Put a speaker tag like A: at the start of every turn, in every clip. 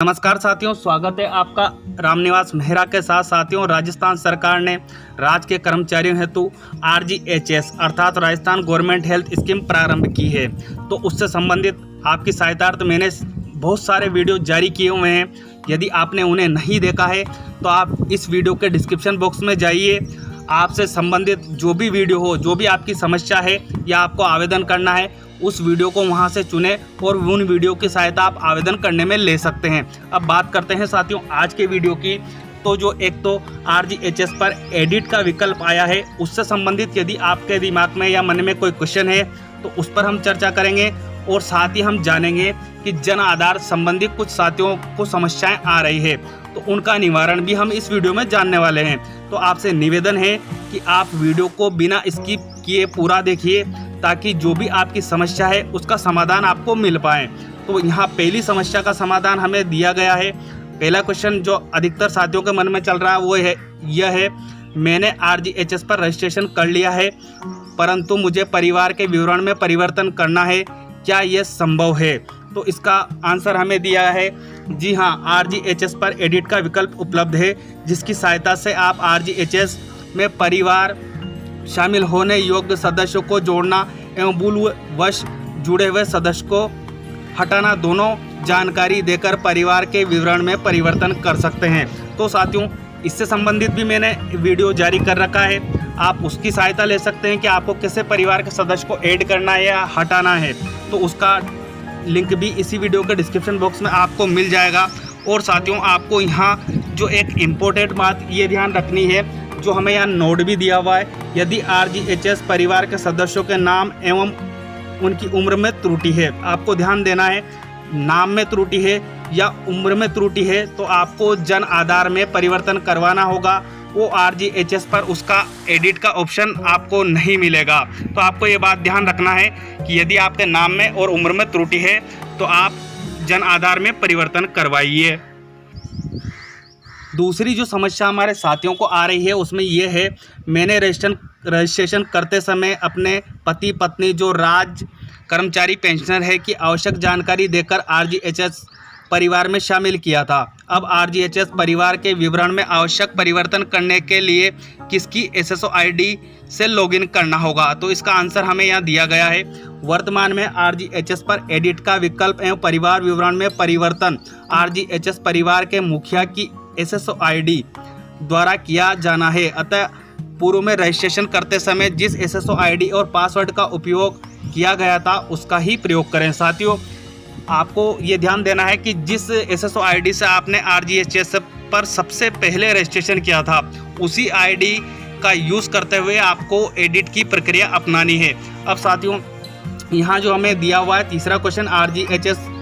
A: नमस्कार साथियों, स्वागत है आपका रामनिवास मेहरा के साथ। साथियों, राजस्थान सरकार ने राज्य के कर्मचारियों हेतु RGHS अर्थात राजस्थान गवर्नमेंट हेल्थ स्कीम प्रारंभ की है। तो उससे संबंधित आपकी सहायतार्थ मैंने बहुत सारे वीडियो जारी किए हुए हैं। यदि आपने उन्हें नहीं देखा है तो आप इस वीडियो के डिस्क्रिप्शन बॉक्स में जाइए। आपसे संबंधित जो भी वीडियो हो, जो भी आपकी समस्या है या आपको आवेदन करना है, उस वीडियो को वहां से चुनें और उन वीडियो की सहायता आप आवेदन करने में ले सकते हैं। अब बात करते हैं साथियों आज के वीडियो की। तो जो एक तो RGHS पर एडिट का विकल्प आया है, उससे संबंधित यदि आपके दिमाग में या मन में कोई क्वेश्चन है तो उस पर हम चर्चा करेंगे। और साथ ही हम जानेंगे कि जन आधार संबंधी कुछ साथियों को समस्याएं आ रही है, तो उनका निवारण भी हम इस वीडियो में जानने वाले हैं। तो आपसे निवेदन है कि आप वीडियो को बिना स्किप किए पूरा देखिए, ताकि जो भी आपकी समस्या है उसका समाधान आपको मिल पाए। तो यहाँ पहली समस्या का समाधान हमें दिया गया है। पहला क्वेश्चन जो अधिकतर साथियों के मन में चल रहा है वो है यह है, मैंने RGHS पर रजिस्ट्रेशन कर लिया है परंतु मुझे परिवार के विवरण में परिवर्तन करना है, क्या यह संभव है? तो इसका आंसर हमें दिया है जी हाँ, RGHS पर एडिट का विकल्प उपलब्ध है, जिसकी सहायता से आप RGHS में परिवार शामिल होने योग्य सदस्यों को जोड़ना एवं भूलवश जुड़े हुए सदस्य को हटाना, दोनों जानकारी देकर परिवार के विवरण में परिवर्तन कर सकते हैं। तो साथियों, इससे संबंधित भी मैंने वीडियो जारी कर रखा है, आप उसकी सहायता ले सकते हैं कि आपको कैसे परिवार के सदस्य को ऐड करना है या हटाना है। तो उसका लिंक भी इसी वीडियो के डिस्क्रिप्शन बॉक्स में आपको मिल जाएगा। और साथियों, आपको यहाँ जो एक इम्पोर्टेंट बात ये ध्यान रखनी है, जो हमें यहाँ नोट भी दिया हुआ है, यदि RGHS परिवार के सदस्यों के नाम एवं उनकी उम्र में त्रुटि है, आपको ध्यान देना है, नाम में त्रुटि है या उम्र में त्रुटि है तो आपको जन आधार में परिवर्तन करवाना होगा। वो RGHS पर उसका एडिट का ऑप्शन आपको नहीं मिलेगा। तो आपको ये बात ध्यान रखना है कि यदि आपके नाम में और उम्र में त्रुटि है तो आप जन आधार में परिवर्तन करवाइए। दूसरी जो समस्या हमारे साथियों को आ रही है उसमें यह है, मैंने रजिस्ट्रेशन करते समय अपने पति पत्नी जो राज्य कर्मचारी पेंशनर है की आवश्यक जानकारी देकर RGHS परिवार में शामिल किया था। अब RGHS परिवार के विवरण में आवश्यक परिवर्तन करने के लिए किसकी SSO ID से लॉगिन करना होगा? तो इसका आंसर हमें यहाँ दिया गया है। वर्तमान में RGHS पर एडिट का विकल्प एवं परिवार विवरण में परिवर्तन RGHS परिवार के मुखिया की SSO ID द्वारा किया जाना है। अतः पूर्व में रजिस्ट्रेशन करते समय जिस SSO ID और पासवर्ड का उपयोग किया गया था उसका ही प्रयोग करें। साथियों, आपको ये ध्यान देना है कि जिस SSO ID से आपने RGHS पर सबसे पहले रजिस्ट्रेशन किया था, उसी ID का यूज़ करते हुए आपको एडिट की प्रक्रिया अपनानी है। अब साथियों, यहाँ जो हमें दिया हुआ है तीसरा क्वेश्चन, RGHS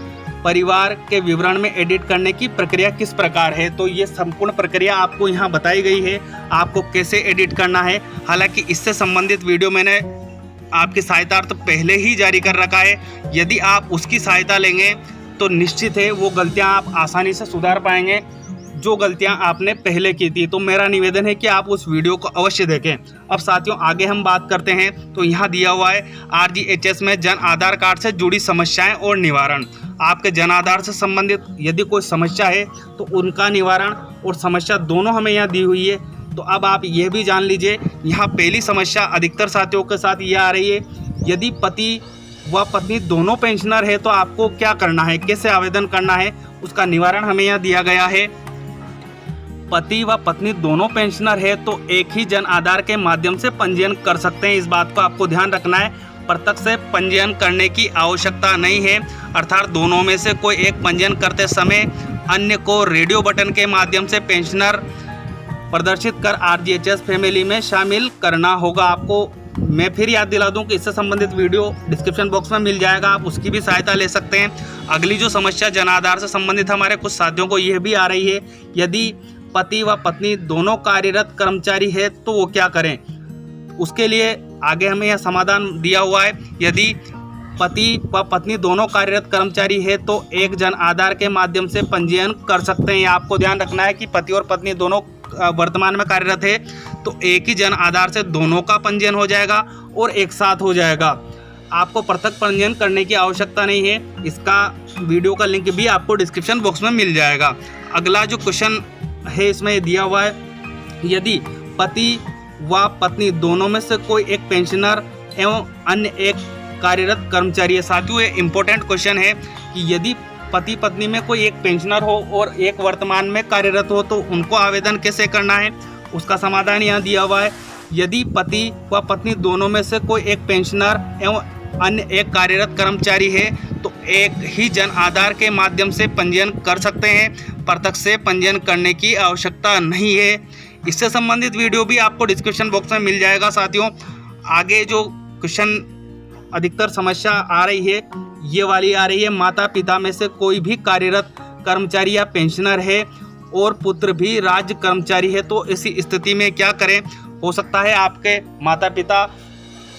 A: परिवार के विवरण में एडिट करने की प्रक्रिया किस प्रकार है? तो ये संपूर्ण प्रक्रिया आपको यहाँ बताई गई है, आपको कैसे एडिट करना है। हालांकि इससे संबंधित वीडियो मैंने आपकी सहायतार्थ पहले ही जारी कर रखा है। यदि आप उसकी सहायता लेंगे तो निश्चित है वो गलतियां आप आसानी से सुधार पाएंगे जो गलतियां आपने पहले की थी। तो मेरा निवेदन है कि आप उस वीडियो को अवश्य देखें। अब साथियों, आगे हम बात करते हैं। तो यहाँ दिया हुआ है RGHS में जन आधार कार्ड से जुड़ी समस्याएं और निवारण। आपके जन आधार से संबंधित यदि कोई समस्या है तो उनका निवारण और समस्या दोनों हमें यहाँ दी हुई है। तो अब आप यह भी जान लीजिए, यहाँ पहली समस्या अधिकतर साथियों के साथ ये आ रही है, यदि पति व पत्नी दोनों पेंशनर है तो आपको क्या करना है, कैसे आवेदन करना है, उसका निवारण हमें यहाँ दिया गया है। पति व पत्नी दोनों पेंशनर है तो एक ही जन आधार के माध्यम से पंजीयन कर सकते हैं। इस बात को आपको ध्यान रखना है, पृथक से पंजीयन करने की आवश्यकता नहीं है। अर्थात दोनों में से कोई एक पंजीयन करते समय अन्य को रेडियो बटन के माध्यम से पेंशनर प्रदर्शित कर RGHS फैमिली में शामिल करना होगा। आपको मैं फिर याद दिला दूं कि इससे संबंधित वीडियो डिस्क्रिप्शन बॉक्स में मिल जाएगा, आप उसकी भी सहायता ले सकते हैं। अगली जो समस्या जन आधार से संबंधित हमारे कुछ साथियों को यह भी आ रही है, यदि पति व पत्नी दोनों कार्यरत कर्मचारी है तो वो क्या करें? उसके लिए आगे हमें यह समाधान दिया हुआ है, यदि पति व पत्नी दोनों कार्यरत कर्मचारी है तो एक जन आधार के माध्यम से पंजीयन कर सकते हैं। आपको ध्यान रखना है कि पति और पत्नी दोनों वर्तमान में कार्यरत है तो एक ही जन आधार से दोनों का पंजीयन हो जाएगा और एक साथ हो जाएगा। आपको पृथक पंजीयन करने की आवश्यकता नहीं है। इसका वीडियो का लिंक भी आपको डिस्क्रिप्शन बॉक्स में मिल जाएगा। अगला जो क्वेश्चन है इसमें दिया हुआ है, यदि पति व पत्नी दोनों में से कोई एक पेंशनर एवं अन्य एक कार्यरत कर्मचारी है। साथियों, ये इम्पोर्टेंट क्वेश्चन है कि यदि पति पत्नी में कोई एक पेंशनर हो और एक वर्तमान में कार्यरत हो तो उनको आवेदन कैसे करना है, उसका समाधान यहाँ दिया हुआ है। यदि पति व पत्नी दोनों में से कोई एक पेंशनर एवं अन्य एक कार्यरत कर्मचारी है तो एक ही जन आधार के माध्यम से पंजीयन कर सकते हैं, पृथक से पंजीयन करने की आवश्यकता नहीं है। इससे संबंधित वीडियो भी आपको डिस्क्रिप्शन बॉक्स में मिल जाएगा। साथियों, आगे जो क्वेश्चन अधिकतर समस्या आ रही है ये वाली आ रही है, माता पिता में से कोई भी कार्यरत कर्मचारी या पेंशनर है और पुत्र भी राज्य कर्मचारी है, तो इसी स्थिति में क्या करें। हो सकता है आपके माता पिता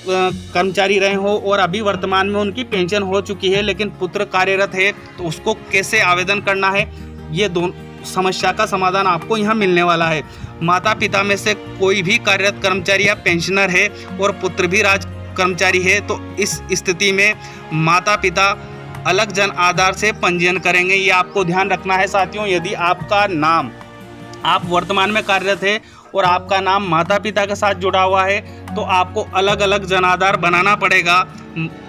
A: कर्मचारी रहे हो और अभी वर्तमान में उनकी पेंशन हो चुकी है लेकिन पुत्र कार्यरत है, तो उसको कैसे आवेदन करना है, ये दोनों समस्या का समाधान आपको यहाँ मिलने वाला है। माता पिता में से कोई भी कार्यरत कर्मचारी या पेंशनर है और पुत्र भी राज्य कर्मचारी है, तो इस स्थिति में माता पिता अलग जन आधार से पंजीयन करेंगे। ये आपको ध्यान रखना है। साथियों, यदि आपका नाम, आप वर्तमान में कार्यरत है और आपका नाम माता पिता के साथ जुड़ा हुआ है तो आपको अलग अलग जन आधार बनाना पड़ेगा,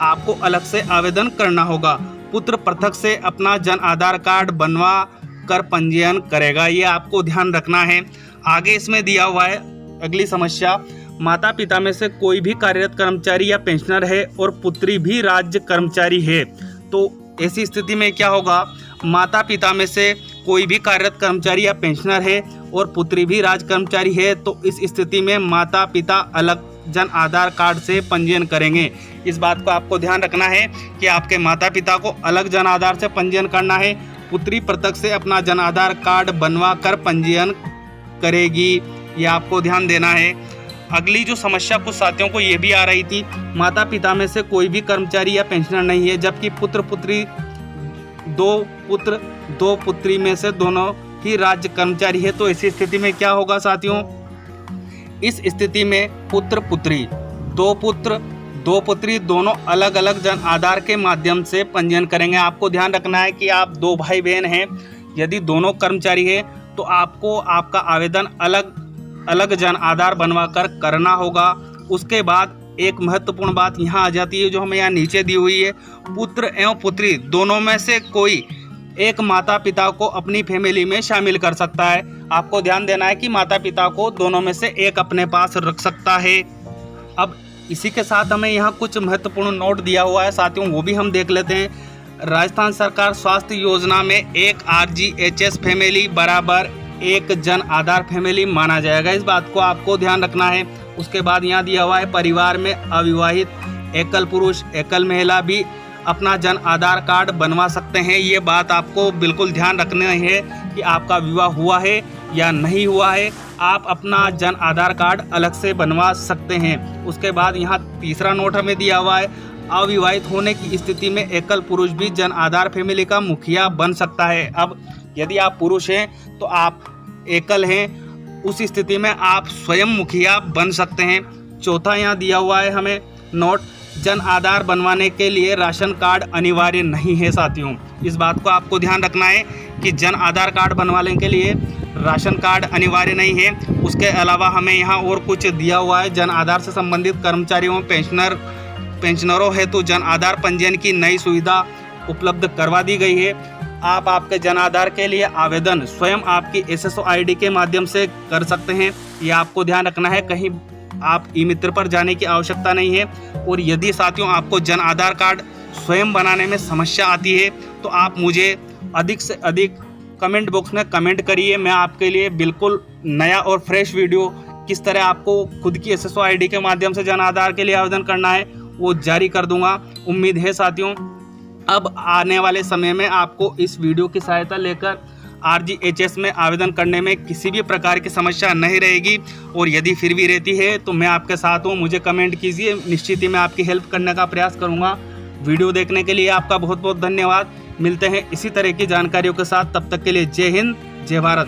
A: आपको अलग से आवेदन करना होगा। पुत्र पृथक से अपना जन आधार कार्ड बनवा कर पंजीयन करेगा, ये आपको ध्यान रखना है। आगे इसमें दिया हुआ है अगली समस्या, माता पिता में से कोई भी कार्यरत कर्मचारी या पेंशनर है और पुत्री भी राज्य कर्मचारी है, तो ऐसी स्थिति में क्या होगा। माता पिता में से कोई भी कार्यरत कर्मचारी या पेंशनर है और पुत्री भी राज्य कर्मचारी है, तो इस स्थिति में माता पिता अलग जन आधार कार्ड से पंजीयन करेंगे। इस बात को आपको ध्यान रखना है कि आपके माता पिता को अलग जन आधार से पंजीयन करना है, पुत्री पृथक से अपना जन आधार कार्ड बनवा कर पंजीयन करेगी, ये आपको ध्यान देना है। अगली जो समस्या कुछ साथियों को ये भी आ रही थी, माता पिता में से कोई भी कर्मचारी या पेंशनर नहीं है जबकि पुत्र पुत्री, दो पुत्री में से दोनों ही राज्य कर्मचारी है, तो इसी स्थिति में क्या होगा साथियों। इस स्थिति में पुत्र पुत्री, दो पुत्री दोनों अलग अलग जन आधार के माध्यम से पंजीयन करेंगे। आपको ध्यान रखना है कि आप दो भाई बहन हैं, यदि दोनों कर्मचारी है तो आपको आपका आवेदन अलग अलग जन आधार बनवा कर करना होगा। उसके बाद एक महत्वपूर्ण बात यहाँ आ जाती है जो हमें यहाँ नीचे दी हुई है, पुत्र एवं पुत्री दोनों में से कोई एक माता पिता को अपनी फैमिली में शामिल कर सकता है। आपको ध्यान देना है कि माता पिता को दोनों में से एक अपने पास रख सकता है। अब इसी के साथ हमें यहाँ कुछ महत्वपूर्ण नोट दिया हुआ है साथियों, वो भी हम देख लेते हैं। राजस्थान सरकार स्वास्थ्य योजना में एक RGHS फैमिली बराबर एक जन आधार फैमिली माना जाएगा, इस बात को आपको ध्यान रखना है। उसके बाद यहाँ दिया हुआ है, परिवार में अविवाहित एकल पुरुष एकल महिला भी अपना जन आधार कार्ड बनवा सकते हैं। ये बात आपको बिल्कुल ध्यान रखना है कि आपका विवाह हुआ है या नहीं हुआ है, आप अपना जन आधार कार्ड अलग से बनवा सकते हैं। उसके बाद यहाँ तीसरा नोट हमें दिया हुआ है, अविवाहित होने की स्थिति में एकल पुरुष भी जन आधार फैमिली का मुखिया बन सकता है। अब यदि आप पुरुष हैं तो आप एकल हैं, उस स्थिति में आप स्वयं मुखिया बन सकते हैं। चौथा यहाँ दिया हुआ है हमें नोट, जन आधार बनवाने के लिए राशन कार्ड अनिवार्य नहीं है साथियों, इस बात को आपको ध्यान रखना है कि जन आधार कार्ड बनवाने के लिए राशन कार्ड अनिवार्य नहीं है। उसके अलावा हमें यहाँ और कुछ दिया हुआ है, जन आधार से संबंधित कर्मचारियों पेंशनरों हेतु जन आधार पंजीयन की नई सुविधा उपलब्ध करवा दी गई है। आप आपके जन आधार के लिए आवेदन स्वयं आपकी SSO ID के माध्यम से कर सकते हैं, ये आपको ध्यान रखना है, कहीं आप ई-मित्र पर जाने की आवश्यकता नहीं है। और यदि साथियों आपको जन आधार कार्ड स्वयं बनाने में समस्या आती है तो आप मुझे अधिक से अधिक कमेंट बॉक्स में कमेंट करिए, मैं आपके लिए बिल्कुल नया और फ्रेश वीडियो किस तरह आपको खुद की SSO ID के माध्यम से जन आधार के लिए आवेदन करना है वो जारी कर दूंगा। उम्मीद है साथियों अब आने वाले समय में आपको इस वीडियो की सहायता लेकर RGHS में आवेदन करने में किसी भी प्रकार की समस्या नहीं रहेगी, और यदि फिर भी रहती है तो मैं आपके साथ हूँ, मुझे कमेंट कीजिए, निश्चित ही मैं आपकी हेल्प करने का प्रयास करूँगा। वीडियो देखने के लिए आपका बहुत बहुत धन्यवाद। मिलते हैं इसी तरह की जानकारियों के साथ, तब तक के लिए जय हिंद जय भारत।